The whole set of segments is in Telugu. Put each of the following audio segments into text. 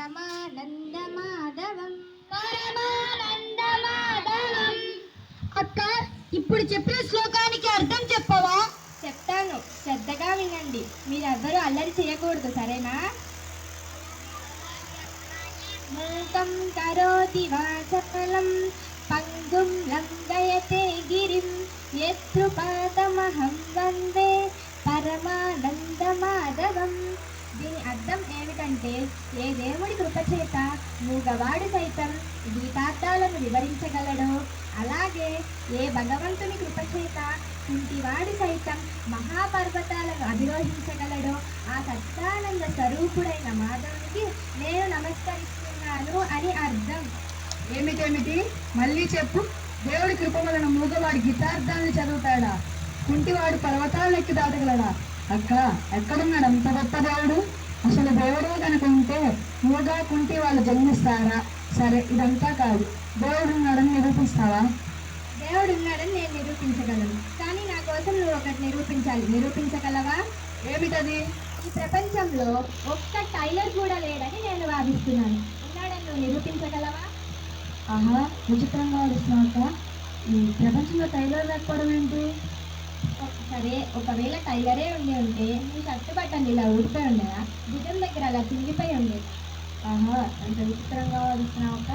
పరమానందమాధవం పరమానందమాధవం. అక్క, ఇప్పుడు చెప్పిన శ్లోకానికి అర్థం చెప్పవా? చెప్తాను, శ్రద్ధగా వినండి. మీరెవ్వరూ అల్లరి చేయకూడదు, సరేనా? మూకం కరోతి వాచఫలం పంగుం లంఘయతే గిరిం యత్కృపాతమహం వందే పరమానందమాధవం. దీని అర్థం ఏమిటంటే, ఏ దేవుడి కృపచేత మూగవాడు సైతం గీతార్థాలను వివరించగలడో, అలాగే ఏ భగవంతుని కృపచేత కుంటివాడు సైతం మహాపర్వతాలను అధిరోహించగలడో ఆ సచ్చిదానంద స్వరూపుడైన మాధవునికి నేను నమస్కరిస్తున్నాను అని అర్థం. ఏమిటేమిటి? మళ్ళీ చెప్పు. దేవుడి కృప వలన మూగవాడి గీతార్థాలను చదువుతాడా? కుంటివాడు పర్వతాలను ఎక్కి దాటగలడా? అక్క, ఎక్కడున్నాడు అంత గొప్ప దేవుడు? అసలు దేవుడే కనుక ఉంటే మూగ కుంటి వాళ్ళు జన్మిస్తారా? సరే, ఇదంతా కాదు. దేవుడు ఉన్నాడని నిరూపిస్తావా? దేవుడు ఉన్నాడని నేను నిరూపించగలను, కానీ నా కోసం నువ్వు ఒకటి నిరూపించాలి. నిరూపించగలవా? ఏమిటది? ఈ ప్రపంచంలో ఒక్క టైలర్ కూడా లేడని నేను వాదిస్తున్నాను. ఉన్నాడని నువ్వు నిరూపించగలవా? ఆహా, విచిత్రంగా వస్తున్నాక. ఈ ప్రపంచంలో టైలర్ లేకపోవడం ఏంటి? సరే, ఒకవేళ టైలరే ఉండి ఉంటే నీ షర్టు బట్టలు ఇలా ఊడిపోయి ఉండేదా? భుజం దగ్గర అలా చింగిపోయి ఉండేది. ఆహా, అంత విచిత్రంగా వాదిస్తున్నాక.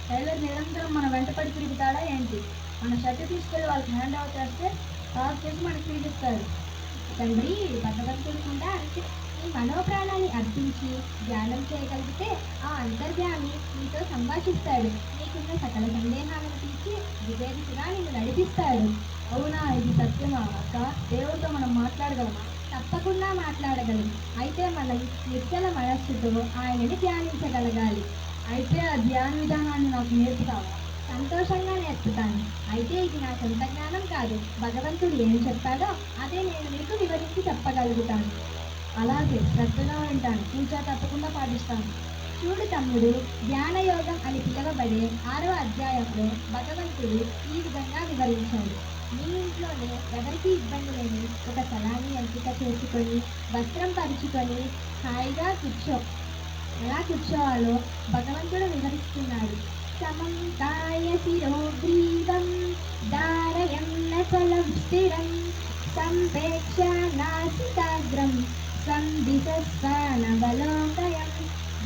టైలర్ నిరంతరం మన వెంటపడి తిరుగుతాడా ఏంటి? మన షర్టు తీసుకెళ్ళి వాళ్ళకి హ్యాండ్ ఓవర్ చేస్తే కాల్ చేసి మనకి తిరిగిస్తారు. తండ్రి, భగవంతుడు కూడా అంతే. నీ మనోప్రాణాన్ని అర్పించి ధ్యానం చేయగలిగితే ఆ అంతర్యామి నీతో సంభాషిస్తాడు. నీకున్న సకల సందేహాలను తీర్చి వివేదిగా నిన్ను నడిపిస్తాడు. అవునా? ఇది సత్యమా అక్క? దేవుడితో మనం మాట్లాడగలమా? తప్పకుండా మాట్లాడగలము. అయితే మనం నిశ్చల మనస్సుతో ఆయనని ధ్యానించగలగాలి. అయితే ఆ ధ్యాన విధానాన్ని నాకు నేర్పుతావా? సంతోషంగా నేర్పుతాను. అయితే ఇది నా సొంత జ్ఞానం కాదు. భగవంతుడు ఏం చెప్పాడో అదే నేను మీకు వివరించి చెప్పగలుగుతాను. అలాగే, శ్రద్ధగా వింటాను. పూజ తప్పకుండా పాటిస్తాను. చూడు తమ్ముడు, ధ్యానయోగం అని పిలువబడే 6వ అధ్యాయంలో భగవంతుడు ఈ విధంగా వివరించాడు. మీ ఇంట్లోనే ఎవరికీ ఇబ్బంది లేని ఒక స్థలాన్ని ఎంపిక చేసుకొని వస్త్రం పరుచుకొని హాయిగా ఎలా కూర్చోవాలో భగవంతుడు వివరిస్తున్నాడు. సమం కాయ శిరోగ్రీవం ధారయన్న చలం స్థిరం సంపేక్ష నాసికాగ్రం సందిశస్వానవలోకయం.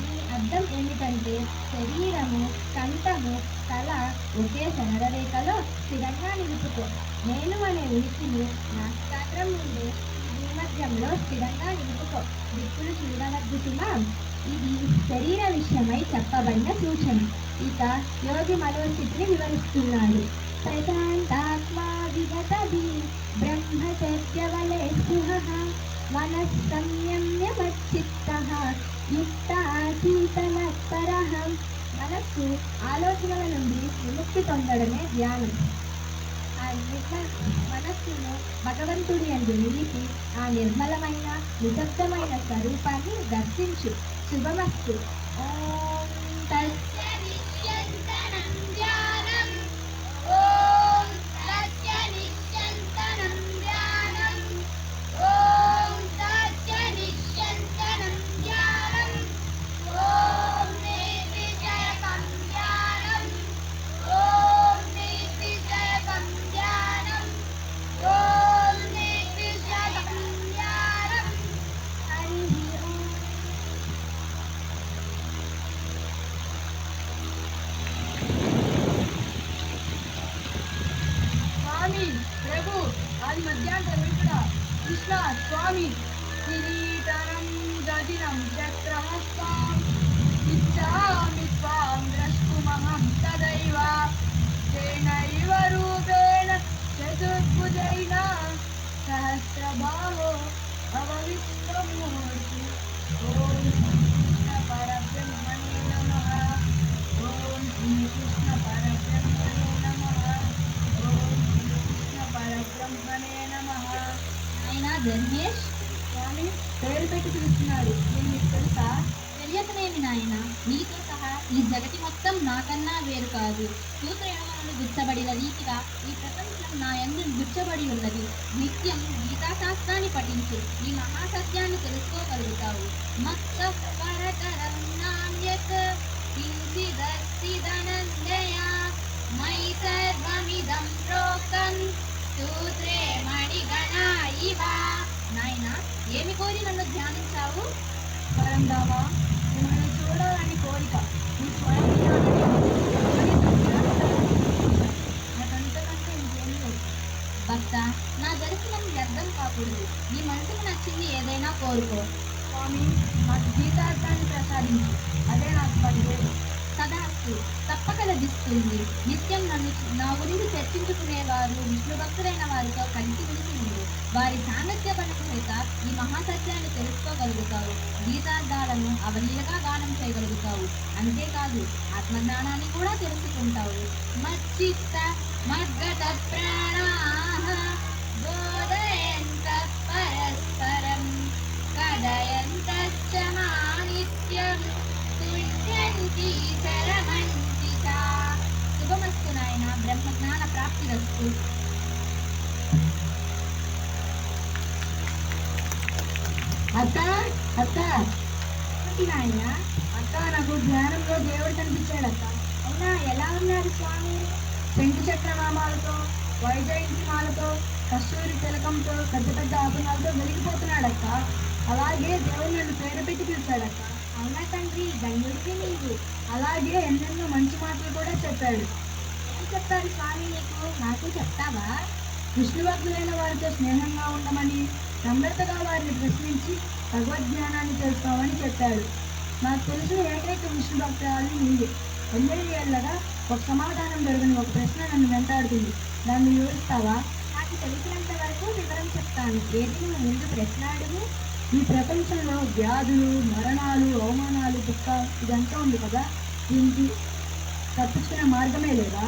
దీని అర్థం ఏమిటంటే, శరీరము, కంఠము, తల ఒకే సరళరేఖలో స్థిరంగా నిలుపుకో. నేను అనే ఉనికిని నాసికాగ్రం నుండి భూమధ్యంలో స్థిరంగా నిలుపుకో. దిక్కులు చూడవద్దు సుమా. ఇది శరీర విషయమై చెప్పబడిన సూచన. ఇక యోగి మనోస్థితిని వివరిస్తున్నాడు. ప్రశాంతాత్మా విగతది బ్రహ్మచర్యవలే స్పృహః మనస్సంయమ్యమచ్చిత్తః యుక్తాసీతమత్పరః. మనస్సు ఆలోచనల నుండి విముక్తి పొందడమే ధ్యానం. ఆ మనస్సును భగవంతుడి యందు నిలిపి ఆ నిర్మలమైన నిశ్శబ్దమైన స్వరూపాన్ని దర్శించు. శుభమస్తు. ఓం తత్సవిష్యంతనం ధ్యానం. ఓం తత్సవిష్యంతనం ధ్యానం. ఓం తత్సవిష్యంతనం ధ్యానం. ఓం నిర్విషయకం ధ్యానం. ఓం నిర్విషయకం ధ్యానం. ఓం నిర్విషయకం ధ్యానం. హరి ఓం. స్వామి, ప్రభు, అది మధ్యాహ్నం ఇక్కడ. కృష్ణ స్వామి, కిరీటనం గదినం చక్రహస్తాం ఇచ్చామి స్వాం ద్రష్టుమహం తదైవ తేనైవ రూపేణ చతుర్భుజైన సహస్రబాహో భవవిశ్వమూర్తి. ఓం శ్రీకృష్ణ పరబ్రహ్మణే నమః. ఓం శ్రీకృష్ణ పరబ్రహ్మణే నమః. ఓం శ్రీకృష్ణ పరబ్రహ్మణే నమః. ఆయన ధర్మేష్, స్వామి, పేరు పెట్టి పిలుస్తున్నాడు. నేను మీకు తెలుసా? తెలియకనేమి నాయన. నీతో సహా ఈ జగతి మొత్తం నాకన్నా వేరు కాదు. సూత్రయమనులు గుచ్చబడిన రీతిగా ఈ ప్రపంచం నా యందు గుచ్చబడి ఉన్నది. నిత్యం గీతాశాస్త్రాన్ని పఠించు, ఈ మహాసత్యాన్ని తెలుసుకోగలుగుతావు. మత్త పరతరం నాణ్యత్ కోరి నన్ను ధ్యానించావు? పరంధామా, మిమ్మల్ని చూడాలని కోరిక. మీ స్వయంజ్ఞానాన్ని నాకంతకంటే ఇంకేమీ లేదు. భక్త, నా దర్శనం వ్యర్థం కాకూడదు. నీ మనసుకు నచ్చింది ఏదైనా కోరుకో. స్వామి, నాకు గీతార్థాన్ని ప్రసాదించు. అదే నాకు 10,000. తదాస్తు, తప్పక లభిస్తుంది. నిత్యం నా గురించి చర్చించుకునేవారు విష్ణు భక్తులైన వారితో కలిసి మెలిసి ఉండు. వారి సాంగత్య బలం చేత ఈ మహాసత్యాన్ని తెలుసుకోగలుగుతావు. గీతార్థాలను అవలీలగా గానం చేయగలుగుతావు. అంతేకాదు, ఆత్మజ్ఞానాన్ని కూడా తెలుసుకుంటావు. మచ్చిత్త మద్గత ప్రాణాః బోధయంత పరస్పరం కదయంతశ్చ మానిత్యం తుష్యంతి శరమంతి చ. శుభమస్తు నాయన. బ్రహ్మజ్ఞాన ప్రాప్తిరస్తు. అక్క, అక్క, ఏంటి నాయన? అక్క, నాకు ధ్యానంలో దేవుడు కనిపించాడక్క. అవునా? ఎలా ఉన్నారు స్వామి? శంకు చక్రనామాలతో, వైజయంతి మాలతో, కస్తూరి తిలకంతో, పెద్ద పెద్ద ఆభరణాలతో వెలిగిపోతున్నాడక్క. అలాగే దేవుడు నన్ను పేరు పెట్టి పిలిచాడక్క. అవునా తండ్రి, ధన్యుడివి నీవు. అలాగే ఎన్నెన్నో మంచి మాటలు కూడా చెప్పాడు. ఏం చెప్పారు స్వామి నీకు? నాకు చెప్తావా? విష్ణు భక్తులైన వారితో స్నేహంగా ఉండమని, నమ్రతగా వారిని ప్రశ్నించి భగవద్జ్ఞానాన్ని తెలుసుకోమని చెప్పాడు. నాకు తెలిసిన ఏకైక విష్ణు భక్తురాలు నీవే. 8 ఏళ్ళగా ఒక సమాధానం దొరకని ఒక ప్రశ్న నన్ను వెంటాడుతుంది. దాన్ని వివరిస్తావా? నాకు తెలిసినంత వరకు వివరం చెప్తాను. ఏది నువ్వు ముందు ప్రశ్న అడుగు. ఈ ప్రపంచంలో వ్యాధులు, మరణాలు, అవమానాలు, దుఃఖ ఇదంతా ఉంది కదా, దీనికి తప్పించుకునే మార్గమే లేదా?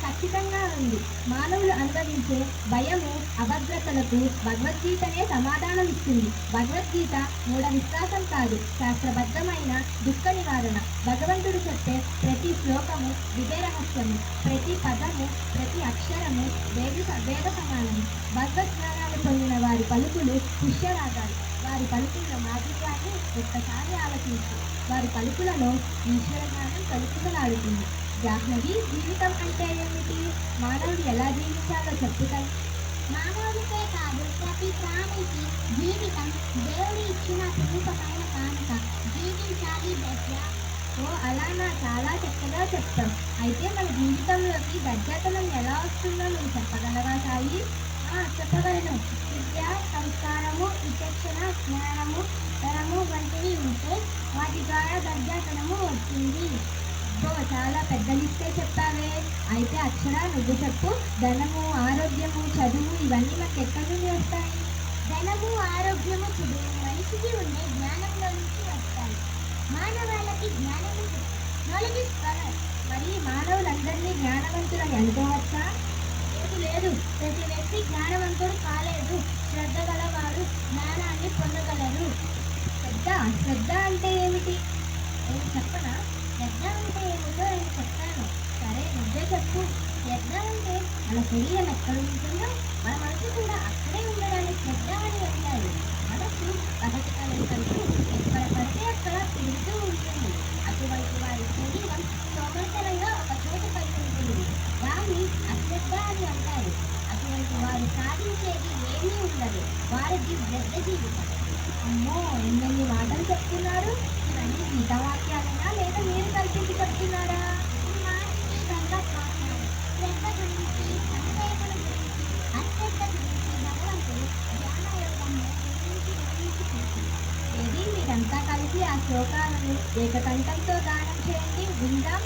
ఖచ్చితంగా ఉంది. మానవులు అనుభవించే భయము, అభద్రతలకు భగవద్గీతనే సమాధానం ఇస్తుంది. భగవద్గీత మూఢ విశ్వాసం కాదు, శాస్త్రబద్ధమైన దుఃఖ నివారణ. భగవంతుడు చెప్పే ప్రతి శ్లోకము విజయ రహస్యము, ప్రతి పదము, ప్రతి అక్షరము వేద సమానము. భగవద్జ్ఞానాన్ని పొందిన వారి పలుకులు పుష్యరాగాలు. వారి పలుకుల మాధుర్యాన్ని ఒక్కసారి ఆలోచించు. వారి పలుకులలో ఈశ్వర జ్ఞానం తలుపులాడుతుంది. జాహ్నవి, జీవితం అంటే ఏమిటి? మానవుడు ఎలా జీవించాలో చెప్పుతాయి. మానవుడికే కాదు, ప్రతి ప్రాణికి జీవితం దేవుడు ఇచ్చిన అపురూపమైన కానుక. జీవించాలి దశ. ఓ అలానా, చాలా చక్కగా చెప్తాం. అయితే మన జీవితంలోకి దర్జాతనం ఎలా వస్తుందో నువ్వు చెప్పగలవా సాయి? చెప్పగలను. విద్య, సంస్కారము, విచక్షణ, జ్ఞానము, తరము వంటివి ఉంటే వాటి ద్వారా దర్జాతనము వస్తుంది. చాలా పెద్ద లిస్టే చెప్పావే. అయితే అక్షర, నువ్వు చెప్పు. ధనము, ఆరోగ్యము, చదువు ఇవన్నీ మనకి ఎక్కడి నుండి వస్తాయి? ధనము, ఆరోగ్యము, చదువు మనిషికి ఉండే జ్ఞానంలో నుంచి వస్తాయి. మానవాళకి జ్ఞానము నాలెడ్జ్ ఇస్ పవర్. మరి మానవులందరినీ జ్ఞానవంతులని అనుకోవచ్చా? లేదు. ప్రతి వ్యక్తి జ్ఞానవంతుడు కాలేదు. శ్రద్ధ గలవారు జ్ఞానాన్ని పొందగలరు. శ్రద్ధ అంటే ఏమిటి? నేను చెప్పనా? శ్రద్ధ అంటే ఏమిటో నేను చెప్తాను. సరే, నువ్వే చెప్పు. శ్రద్ధ అంటే మన శరీరం ఎక్కడ ఉంటుందో మన మనసు కూడా అక్కడే ఉండడానికి శ్రద్ధ అని అంటారు. మనసు బతకగలిగినందుకు ఎక్కడ పడితే అక్కడ తిరుగుతూ ఉంటుంది. అటువంటి వారి శరీరం సోమర్శనంగా ఒక చోట పడి ఉంటుంది. దాన్ని అశ్రద్ధ అని అంటారు. అటువంటి వారు సాధించేది ఏమీ ఉండదు. వారికి శ్రద్ధ జీవితం. అమ్మో, ఎన్నెన్ని మాటలు చెప్తున్నారు. ఇవన్నీ గీతావాక్యాలైనా లేదా మీరు కల్పించి చెప్తున్నారా? శ్రద్ధ గురించి, సందేహముల గురించి, అశ్రద్ధ గురించి భగవంతుడు జ్ఞానయోగంలో ఏది మీరంతా కలిసి ఆ శ్లోకాలను ఏకకంఠంతో గానం చేయండి, విందాం.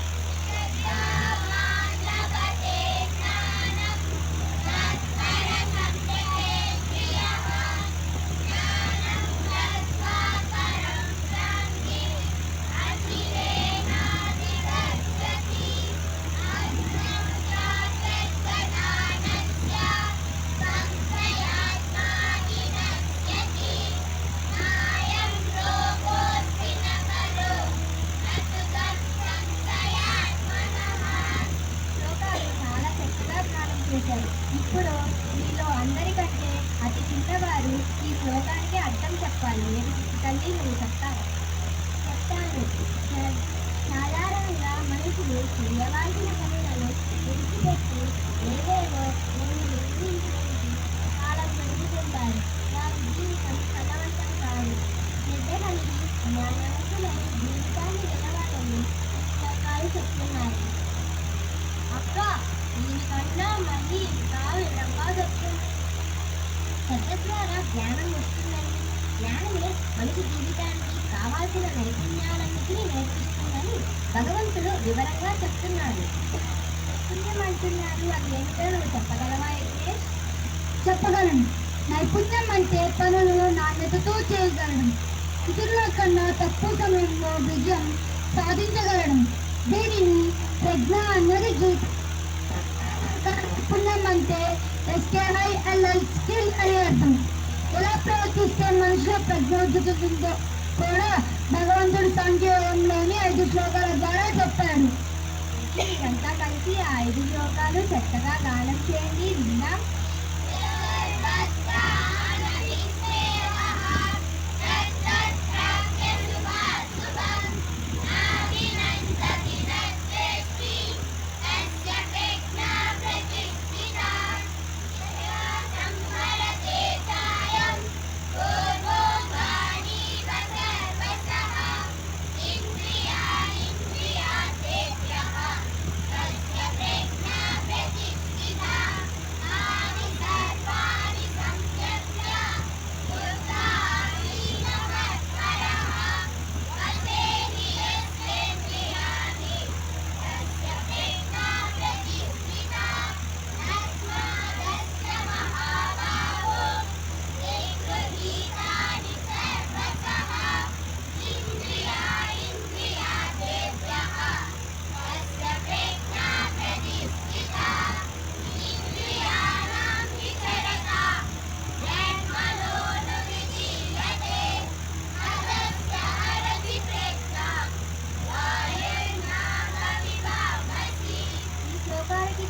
ఇప్పుడు మీలో అందరికంటే అతి చిన్నవారు ఈ శ్లోకానికి అర్థం చెప్పాలి. తల్లి, నువ్వు చెప్తాను. సాధారణంగా మనుషులు చేయవలసిన పనులను విడిచిపెట్టి ఏవేవో కాలం గడుపుతుంటారు. చేశారు. వారి జీవితం ఫలవంతం కాదు. శ్రద్ధ కలిగి జ్ఞానవంతులైన జీవితాన్ని గెలవాలని ఈ శ్లోకాలు చెప్తున్నాయి. అక్క, దీనికన్నా మళ్ళీ ఇంకా వివరంగా చెప్తుంది. శ్రద్ధ ద్వారా జ్ఞానం వస్తుందని, జ్ఞానమే మనిషి జీవితానికి కావాల్సిన నైపుణ్యాలన్నిటినీ నేర్పిస్తుందని భగవంతుడు వివరంగా చెప్తున్నాడు. నైపుణ్యం అంటున్నారు, అది ఏమిటో నువ్వు చెప్పగలవా యజ్ఞేష్? చెప్పగలను. నైపుణ్యం అంటే పనులను నాణ్యతతో చేయగలడం, ఇతరుల కన్నా తక్కువ సమయంలో విజయం సాధించగలడం. దీనిని ప్రజ్ఞ అన్నది గీత. నైపుణ్యం అంటే SKILL స్కిల్ అని అర్థం. ఎలా ప్రవర్తిస్తే మనుషుల ప్రజ్ఞ వృద్ధుతుందో కూడా భగవంతుడు సాంఖ్యయోగంలోని 5 శ్లోకాల ద్వారా చెప్పాడు. మీరంతా కలిసి ఆ 5 శ్లోకాలు చక్కగా గానం చేయండి, విందాం.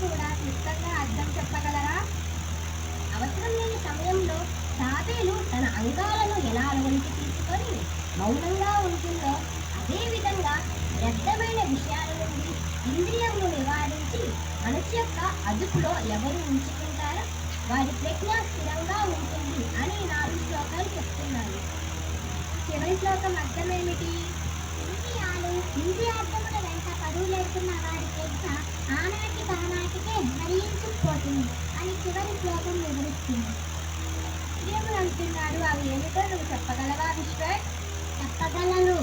కూడా క్లుప్తంగా అర్థం చెప్పగలరా? అవసరం లేని సమయంలో తాబేలు తన అంగాలను ఎలా అలవలికి తీసుకొని మౌనంగా ఉంటుందో, అదే విధంగా వ్యర్థమైన విషయాల నుండి ఇంద్రియమును నివారించి మనసు యొక్క అదుపులో ఎవరు ఉంచుకుంటారో వారి ప్రజ్ఞ స్థిరంగా ఉంటుంది అని 4 శ్లోకాలు చెప్తున్నాయి. చివరి శ్లోకం అర్థం ఏమిటి? ఇంద్రియార్థముల వెంట పరుగులేస్తున్న వారి ప్రజ్ఞ ఆనాటి కానాటికే హరించుకుపోతుంది అని చివరి శ్లోకం వివరిస్తుంది. ఇంద్రియములు అంటున్నాడు, అవి ఏమిటో నువ్వు చెప్పగలవా విశ్వక్? చెప్పగలను.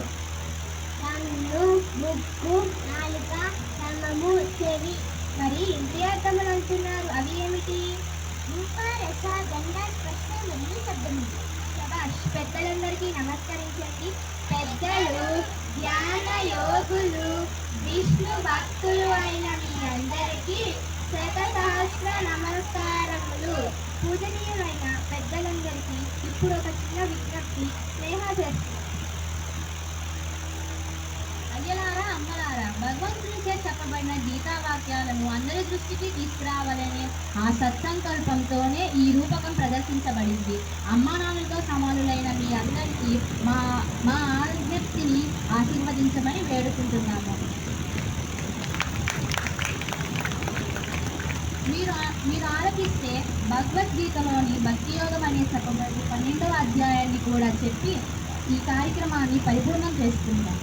కన్ను, ముక్కు, నాలుక, చర్మము, చెవి. మరి ఇంద్రియార్థములు అంటున్నారు, అవి ఏమిటి? రూప, రస, గంధ, స్పర్శ మరియు శబ్దము. శభాష్. పెద్దలందరికీ నమస్కరించండి. పెద్దలు, ధ్యాన యోగులు, విష్ణు భక్తులు అయిన మీ అందరికీ శతసహస్ర నమస్కారములు. పూజనీయులైన పెద్దలందరికీ ఇప్పుడు ఒక చిన్న విజ్ఞప్తి. స్నేహ చేస్తుంది. అయ్యలారా, అమ్మలారా, భగవంతునిచే చెప్పబడిన గీతా వాక్యాలను అందరి దృష్టికి తీసుకురావాలనే ఆ సత్సంకల్పంతోనే ఈ రూపకం ప్రదర్శించబడింది. అమ్మానాన్నలతో సమానులైన మీ అందరికీ మా మా విజ్ఞప్తిని ఆశీర్వదించమని వేడుకుంటున్నాము. మీరు ఆలకిస్తే భగవద్గీతలోని భక్తియోగం అనే చెప్పబడి 12వ అధ్యాయాన్ని కూడా చెప్పి ఈ కార్యక్రమాన్ని పరిపూర్ణం చేసుకుందాం.